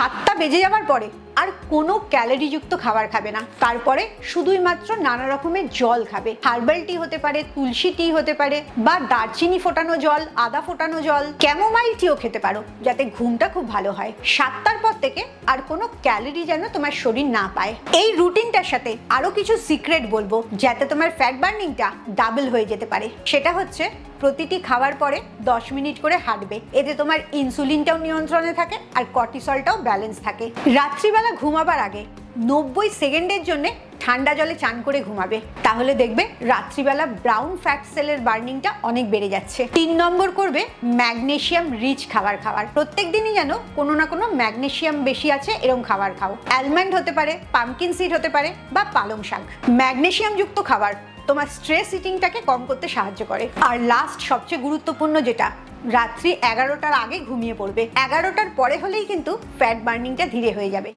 7টা বেজে যাওয়ার পরে আর কোনো ক্যালোরিযুক্ত খাবার খাবে না। তারপরে শুধুই মাত্র নানা রকমের জল খাবে। হার্বাল টি হতে পারে, তুলসী টি হতে পারে, বা দারচিনি ফোটানো জল, আদা ফোটানো জল, ক্যামোমাইল টিও খেতে পারো, যাতে ঘুমটা খুব ভালো হয়। 7টার পর থেকে আর কোনো ক্যালোরি যেন তোমার শরীর না পায়। এই রুটিনটার সাথে আরো কিছু সিক্রেট বলবো, যাতে তোমার ফ্যাট বার্নিংটা ডাবল হয়ে যেতে পারে। সেটা হচ্ছে প্রতিটি খাওয়ার পরে 10 মিনিট করে হাঁটবে। এতে তোমার ইনসুলিনটাও নিয়ন্ত্রণে থাকে আর কর্টিসলটাও ব্যালেন্স থাকে। রাত্রিবেলা ঘুমাবার আগে 90 সেকেন্ডের জন্য ঠান্ডা জলে চান করে ঘুমাবে। তাহলে দেখবে রাত্রিবেলা ব্রাউন ফ্যাট সেলের বার্নিংটা অনেক বেড়ে যাচ্ছে। 3 নম্বর করবে ম্যাগনেসিয়াম রিচ খাবার খাওয়ার। প্রত্যেক দিনই যেন কোনো না কোনো ম্যাগনেসিয়াম বেশি আছে এরকম খাবার খাও। অ্যালমন্ড হতে পারে, পামকিন সিড হতে পারে, বা পালং শাক। ম্যাগনেসিয়াম যুক্ত খাবার তোমার স্ট্রেস ইটিংটাকে কম করতে সাহায্য করে। আর লাস্ট সবচেয়ে গুরুত্বপূর্ণ যেটা, রাত্রি 11টার আগে ঘুমিয়ে পড়বে। 11টার পরে হলেই কিন্তু ফ্যাট বার্নিংটা ধীরে হয়ে যাবে।